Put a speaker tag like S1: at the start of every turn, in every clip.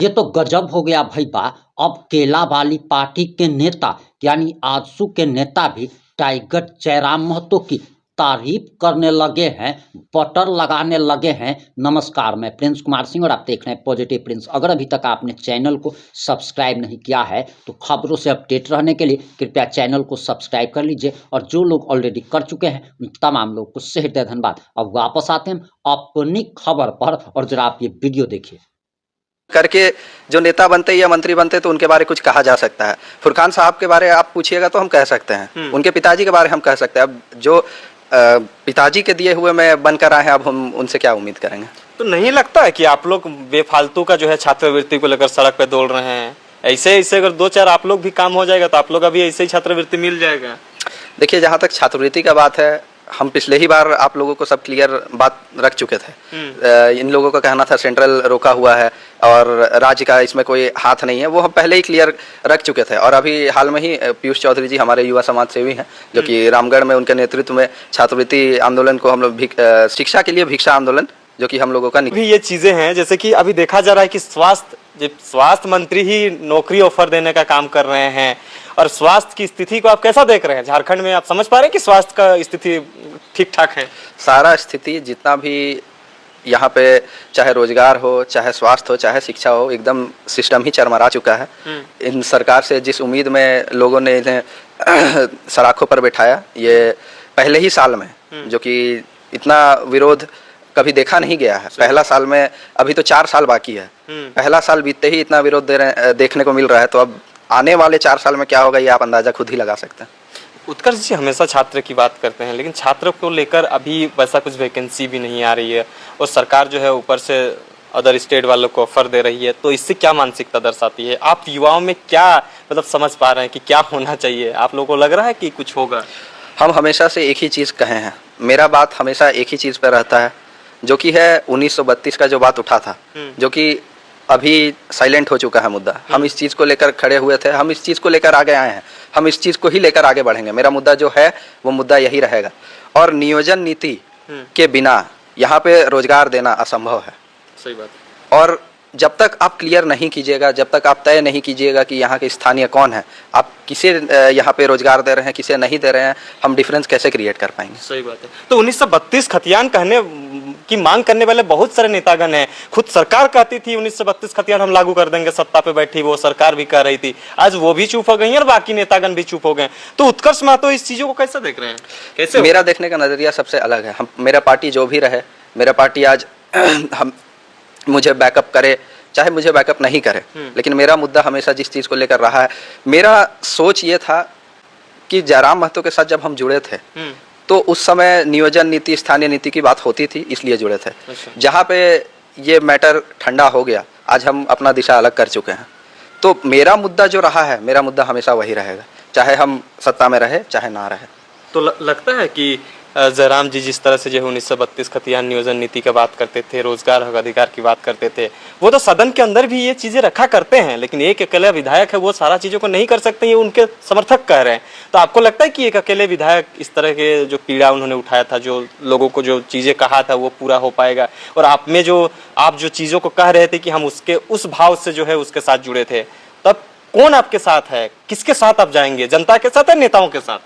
S1: ये तो गजब हो गया भाई बा। अब केला वाली पार्टी के नेता यानी आजसू के नेता भी टाइगर जयराम महतो की तारीफ करने लगे हैं, बटर लगाने लगे हैं। नमस्कार, मैं प्रिंस कुमार सिंह और आप देख रहे हैं पॉजिटिव प्रिंस। अगर अभी तक आपने चैनल को सब्सक्राइब नहीं किया है तो खबरों से अपडेट रहने के लिए कृपया चैनल को सब्सक्राइब कर लीजिए, और जो लोग ऑलरेडी कर चुके हैं उन तमाम लोग को हृदय धन्यवाद। अब वापस आते हैं अपनी खबर पर, और जरा आप ये वीडियो देखिए।
S2: करके जो नेता बनते या मंत्री बनते तो उनके बारे कुछ कहा जा सकता है। फुरकान साहब के बारे आप पूछिएगा तो हम कह सकते हैं, उनके पिताजी के बारे हम कह सकते हैं। अब जो पिताजी के दिए हुए में बनकर आए हैं, अब हम उनसे क्या उम्मीद करेंगे।
S3: तो नहीं लगता है कि आप लोग बेफालतू का जो है छात्रवृत्ति को लेकर सड़क पे दौड़ रहे हैं? ऐसे ऐसे अगर दो चार आप लोग भी काम हो जाएगा तो आप लोग अभी ऐसे ही छात्रवृत्ति मिल जाएगा।
S2: देखिए, जहाँ तक छात्रवृत्ति का बात है, हम पिछले ही बार आप लोगों को सब क्लियर बात रख चुके थे। इन लोगों का कहना था सेंट्रल रोका हुआ है और राज्य का इसमें कोई हाथ नहीं है, वो हम पहले ही क्लियर रख चुके थे। और अभी हाल में ही पीयूष चौधरी जी हमारे युवा समाज सेवी हैं, जो कि रामगढ़ में उनके नेतृत्व में छात्रवृत्ति आंदोलन को हम लोग शिक्षा के लिए भिक्षा आंदोलन, जो कि हम लोगों का
S3: भी ये चीजें हैं। जैसे कि अभी देखा जा रहा है कि स्वास्थ्य मंत्री ही नौकरी ऑफर देने का काम कर रहे हैं, और स्वास्थ्य की स्थिति को आप कैसा देख रहे हैं झारखंड में? आप समझ पा रहे हैं कि स्वास्थ्य का स्थिति ठीक ठाक है?
S2: सारा स्थिति जितना भी यहाँ पे, चाहे रोजगार हो, चाहे स्वास्थ्य हो, चाहे शिक्षा हो, एकदम सिस्टम ही चरमरा चुका है। इन सरकार से जिस उम्मीद में लोगों ने इन्हें सराखों पर बैठाया, ये पहले ही साल में, जो कि इतना विरोध कभी देखा नहीं गया है। पहला साल में, अभी तो 4 साल बाकी है, पहला साल बीतते ही इतना विरोध देखने को मिल रहा है। तो अब आने वाले 4 साल में क्या होगा, ये आप अंदाजा खुद ही लगा सकते हैं।
S3: उत्कर्ष जी हमेशा छात्र की बात करते हैं, लेकिन छात्र को लेकर अभी वैसा कुछ वैकेंसी भी नहीं आ रही है, और सरकार जो है ऊपर से अदर स्टेट वालों को ऑफर दे रही है। तो इससे क्या मानसिकता दर्शाती है? आप युवाओं में क्या मतलब समझ पा रहे हैं कि क्या होना चाहिए? आप लोगों को लग रहा है कि कुछ होगा?
S2: हम हमेशा से एक ही चीज़ कहे हैं, मेरा बात हमेशा एक ही चीज़ पर रहता है, जो कि है 1932 का जो बात उठा था, जो कि अभी साइलेंट हो चुका है मुद्दा। हम इस चीज़ को लेकर खड़े हुए थे, हम इस चीज़ को लेकर आगे आए हैं, हम इस चीज़ को ही लेकर आगे बढ़ेंगे। मेरा मुद्दा जो है वो मुद्दा यही रहेगा, और नियोजन नीति के बिना यहाँ पे रोजगार देना असंभव है।
S3: सही बात।
S2: और जब तक आप क्लियर नहीं कीजिएगा, जब तक आप तय नहीं कीजिएगा कि यहाँ के स्थानीय कौन है, आप किसे यहाँ पे रोजगार दे रहे हैं, किसे नहीं दे रहे हैं, हम डिफरेंस कैसे क्रिएट कर पाएंगे।
S3: सही बात है। तो 1932 खतियान कहने की मांग करने वाले बहुत सारे नेतागण हैं। खुद सरकार कहती थी 1932 खतियान हम लागू कर देंगे, सत्ता पे बैठी वो सरकार भी कह रही थी। आज वो भी चुप हो गई और बाकी नेतागण भी चुप हो गए। तो उत्कर्ष महतो इस चीजों को कैसे देख रहे हैं? कैसे?
S2: मेरा देखने का नजरिया सबसे अलग है। मेरा पार्टी जो भी रहे, मेरा पार्टी आज हम मुझे बैकअप करे चाहे मुझे बैकअप नहीं करे, लेकिन मेरा मुद्दा हमेशा जिस चीज़ को लेकर रहा है, मेरा सोच ये था कि जयराम महतो के साथ जब हम जुड़े थे तो उस समय नियोजन नीति, स्थानीय नीति की बात होती थी, इसलिए जुड़े थे। जहाँ पे ये मैटर ठंडा हो गया, आज हम अपना दिशा अलग कर चुके हैं। तो मेरा मुद्दा जो रहा है, मेरा मुद्दा हमेशा वही रहेगा, चाहे हम सत्ता में रहे चाहे ना रहे।
S3: तो लगता है कि जयराम जी जिस तरह से जो 1932 खतियान नियोजन नीति की बात करते थे, रोजगार अधिकार की बात करते थे, वो तो सदन के अंदर भी ये चीजें रखा करते हैं, लेकिन एक अकेले विधायक है वो सारा चीजों को नहीं कर सकते, ये उनके समर्थक कह रहे हैं। तो आपको लगता है कि एक अकेले विधायक इस तरह के जो पीड़ा उन्होंने उठाया था, जो लोगों को जो चीजें कहा था, वो पूरा हो पाएगा? और आप जो चीजों को कह रहे थे कि हम उसके उस भाव से जो है उसके साथ जुड़े थे, तब कौन आपके साथ है? किसके साथ आप जाएंगे? जनता के साथ या नेताओं के साथ?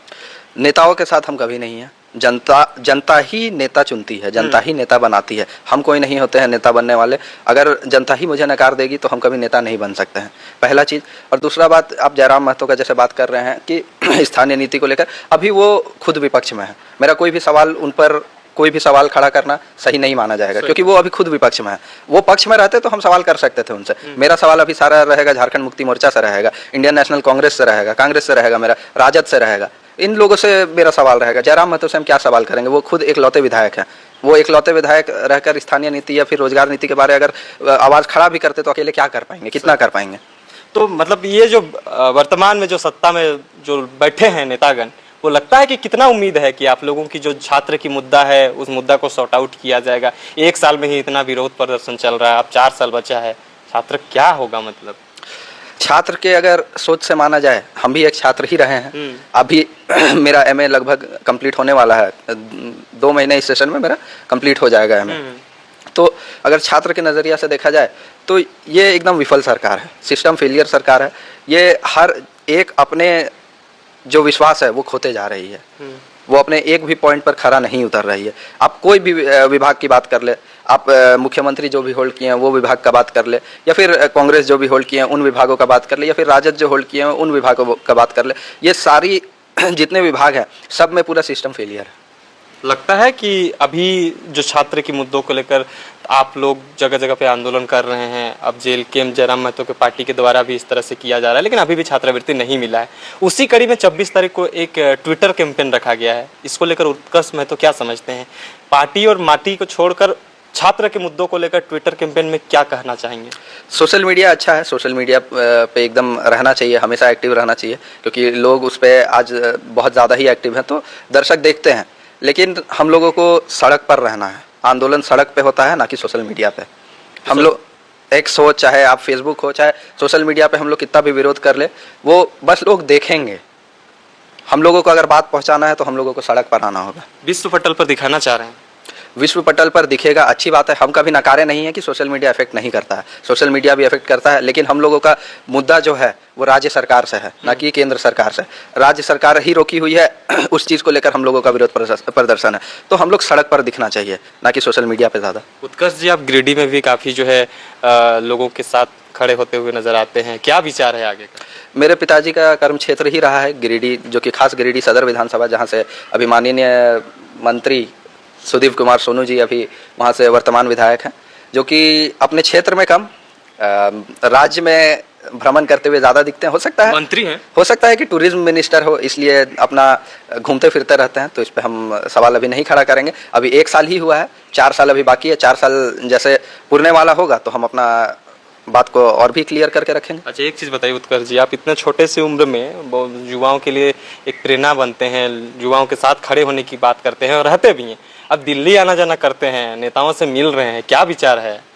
S2: नेताओं के साथ हम कभी नहीं है। जनता ही नेता चुनती है, जनता ही नेता बनाती है। हम कोई नहीं होते हैं नेता बनने वाले। अगर जनता ही मुझे नकार देगी तो हम कभी नेता नहीं बन सकते हैं, पहला चीज़। और दूसरा बात, आप जयराम महतो का जैसे बात कर रहे हैं कि स्थानीय नीति को लेकर, अभी वो खुद विपक्ष में है। मेरा कोई भी सवाल उन पर कोई भी सवाल खड़ा करना सही नहीं माना जाएगा, क्योंकि वो अभी खुद विपक्ष में है। वो पक्ष में रहते तो हम सवाल कर सकते थे उनसे। मेरा सवाल अभी सारा रहेगा झारखंड मुक्ति मोर्चा से रहेगा, इंडियन नेशनल कांग्रेस से रहेगा, कांग्रेस से रहेगा, मेरा राजद से रहेगा, इन लोगों से मेरा सवाल रहेगा। जयराम महतो से हम क्या सवाल करेंगे? वो खुद एकलौते विधायक हैं। वो एकलौते विधायक रहकर स्थानीय नीति या फिर रोजगार नीति के बारे अगर आवाज़ खड़ा भी करते तो अकेले क्या कर पाएंगे, कितना कर पाएंगे?
S3: तो मतलब ये जो वर्तमान में जो सत्ता में जो बैठे हैं नेतागण, वो लगता है कि कितना उम्मीद है कि आप लोगों की जो छात्र की मुद्दा है उस मुद्दा को सॉर्ट आउट किया जाएगा? 1 साल में ही इतना विरोध प्रदर्शन चल रहा है, अब 4 साल बचा है, छात्र क्या होगा? मतलब
S2: छात्र के अगर सोच से माना जाए, हम भी एक छात्र ही रहे हैं। अभी मेरा एमए लगभग कंप्लीट होने वाला है, 2 महीने इस सेशन में मेरा कंप्लीट हो जाएगा एमए। तो अगर छात्र के नज़रिया से देखा जाए तो ये एकदम विफल सरकार है, सिस्टम फेलियर सरकार है। ये हर एक अपने जो विश्वास है वो खोते जा रही है, वो अपने एक भी पॉइंट पर खरा नहीं उतर रही है। आप कोई भी विभाग की बात कर ले, आप मुख्यमंत्री जो भी होल्ड किए हैं वो विभाग का बात कर ले, या फिर कांग्रेस जो भी होल्ड किए हैं उन विभागों का बात कर ले, या फिर राजद जो होल्ड किए हैं उन विभागों का बात कर ले, ये सारी जितने विभाग हैं सब में पूरा सिस्टम फेलियर है।
S3: लगता है कि अभी जो छात्र के मुद्दों को लेकर आप लोग जगह जगह पे आंदोलन कर रहे हैं, अब जेल कैंप जयराम महतो के पार्टी के द्वारा भी इस तरह से किया जा रहा है, लेकिन अभी भी छात्रवृत्ति नहीं मिला है। उसी कड़ी में 26 तारीख को एक ट्विटर कैंपेन रखा गया है, इसको लेकर उत्कर्ष महतो क्या समझते हैं? पार्टी और माटी को छोड़कर छात्र के मुद्दों को लेकर ट्विटर कैंपेन में क्या कहना चाहेंगे?
S2: सोशल मीडिया अच्छा है, सोशल मीडिया पे एकदम रहना चाहिए, हमेशा एक्टिव रहना चाहिए, क्योंकि लोग उस पर आज बहुत ज़्यादा ही एक्टिव हैं, तो दर्शक देखते हैं। लेकिन हम लोगों को सड़क पर रहना है, आंदोलन सड़क पे होता है ना कि सोशल मीडिया पे। हम लोग एक्स हो, चाहे आप फेसबुक हो, चाहे सोशल मीडिया पे हम लोग कितना भी विरोध कर ले, वो बस लोग देखेंगे। हम लोगों को अगर बात पहुंचाना है तो हम लोगों को सड़क पर आना होगा।
S3: विश्व पटल पर दिखाना चाह रहे हैं?
S2: विश्व पटल पर दिखेगा, अच्छी बात है। हम कभी नकारे नहीं है कि सोशल मीडिया इफेक्ट नहीं करता है, सोशल मीडिया भी इफेक्ट करता है, लेकिन हम लोगों का मुद्दा जो है वो राज्य सरकार से है, ना कि केंद्र सरकार से। राज्य सरकार ही रोकी हुई है, उस चीज़ को लेकर हम लोगों का विरोध प्रदर्शन है, तो हम लोग सड़क पर दिखना चाहिए, ना कि सोशल मीडिया पे ज़्यादा।
S3: उत्कर्ष जी, आप गिरिडीह में भी काफ़ी जो है लोगों के साथ खड़े होते हुए नजर आते हैं, क्या विचार है आगे का?
S2: मेरे पिताजी का कर्म क्षेत्र ही रहा है गिरिडीह, जो कि खास गिरिडीह सदर विधानसभा, जहाँ से अभी माननीय मंत्री सुदीप कुमार सोनू जी अभी वहाँ से वर्तमान विधायक हैं, जो कि अपने क्षेत्र में कम राज्य में भ्रमण करते हुए ज़्यादा दिखते हैं। हो सकता है
S3: मंत्री हैं, हो
S2: सकता है कि टूरिज्म मिनिस्टर हो, इसलिए अपना घूमते फिरते रहते हैं, तो इस पे हम सवाल अभी नहीं खड़ा करेंगे। अभी 1 साल ही हुआ है, 4 साल अभी बाकी है। 4 साल जैसे पुरने वाला होगा तो हम अपना बात को और भी क्लियर करके रखेंगे।
S3: अच्छा, एक चीज़ बताइए उत्कर्ष जी, आप इतने छोटे से उम्र में युवाओं के लिए एक प्रेरणा बनते हैं, युवाओं के साथ खड़े होने की बात करते हैं और रहते भी हैं। अब दिल्ली आना जाना करते हैं, नेताओं से मिल रहे हैं, क्या विचार है?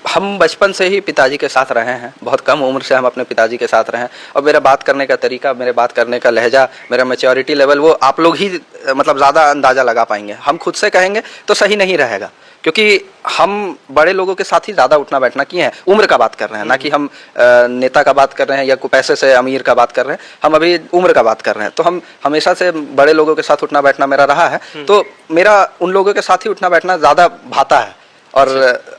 S2: हम बचपन से ही पिताजी के साथ रहे हैं, बहुत कम उम्र से हम अपने पिताजी के साथ रहे हैं, और मेरा बात करने का तरीका, मेरे बात करने का लहजा, मेरा मैच्योरिटी लेवल, वो आप लोग ही मतलब ज़्यादा अंदाज़ा लगा पाएंगे। हम खुद से कहेंगे तो सही नहीं रहेगा, क्योंकि हम बड़े लोगों के साथ ही ज़्यादा उठना बैठना किए हैं। उम्र का बात कर रहे हैं, ना कि हम नेता का बात कर रहे हैं या कोई पैसे से अमीर का बात कर रहे हैं, हम अभी उम्र का बात कर रहे हैं। तो हम हमेशा से बड़े लोगों के साथ उठना बैठना मेरा रहा है, तो मेरा उन लोगों के साथ ही उठना बैठना ज़्यादा भाता है। और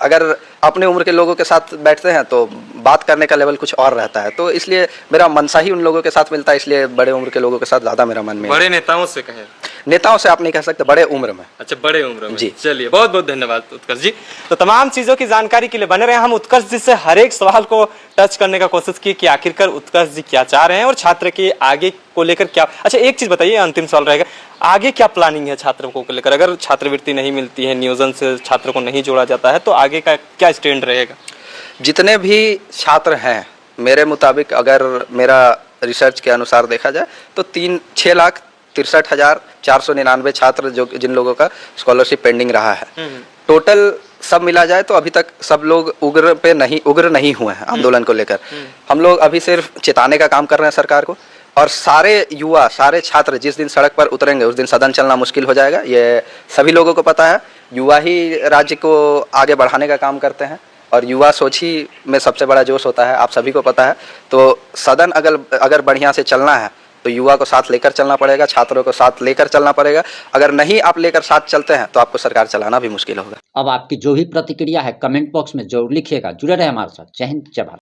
S2: अगर अपने उम्र के लोगों के साथ बैठते हैं तो बात करने का लेवल कुछ और रहता है, तो इसलिए मेरा मनसा ही उन लोगों के साथ मिलता है, इसलिए बड़े उम्र के लोगों के साथ ज़्यादा मेरा मन में।
S3: बड़े नेताओं से कहें?
S2: नेताओं से आप नहीं कह सकते, बड़े उम्र में।
S3: अच्छा, बड़े उम्र में।
S2: जी,
S3: चलिए, बहुत बहुत धन्यवाद उत्कर्ष जी। तो तमाम चीज़ों की जानकारी के लिए बने रहे। हम उत्कर्ष जी से हर एक सवाल को टच करने का कोशिश की कि आखिरकार उत्कर्ष जी क्या चाह रहे हैं और छात्र के आगे को लेकर क्या। अच्छा, एक चीज़ बताइए, अंतिम सवाल रहेगा, आगे क्या प्लानिंग है छात्रों को लेकर? अगर छात्रवृत्ति नहीं मिलती है, नियोजन से छात्रों को नहीं जोड़ा जाता है, तो आगे का क्या स्टैंड रहेगा?
S2: जितने भी छात्र हैं, मेरे मुताबिक अगर मेरा रिसर्च के अनुसार देखा जाए तो 6,63,499 छात्र जो जिन लोगों का स्कॉलरशिप पेंडिंग रहा है, टोटल सब मिला जाए तो अभी तक सब लोग उग्र नहीं हुए हैं आंदोलन को लेकर। हम लोग अभी सिर्फ चेताने का काम कर रहे हैं सरकार को, और सारे युवा, सारे छात्र जिस दिन सड़क पर उतरेंगे उस दिन सदन चलना मुश्किल हो जाएगा। ये सभी लोगों को पता है। युवा ही राज्य को आगे बढ़ाने का काम करते हैं, और युवा सोच ही में सबसे बड़ा जोश होता है, आप सभी को पता है। तो सदन अगर बढ़िया से चलना है तो युवा को साथ लेकर चलना पड़ेगा, छात्रों को साथ लेकर चलना पड़ेगा। अगर नहीं आप लेकर साथ चलते हैं तो आपको सरकार चलाना भी मुश्किल होगा।
S1: अब आपकी जो भी प्रतिक्रिया है कमेंट बॉक्स में जरूर लिखिएगा। जुड़े रहे हमारे साथ। जय हिंद, जय भारत।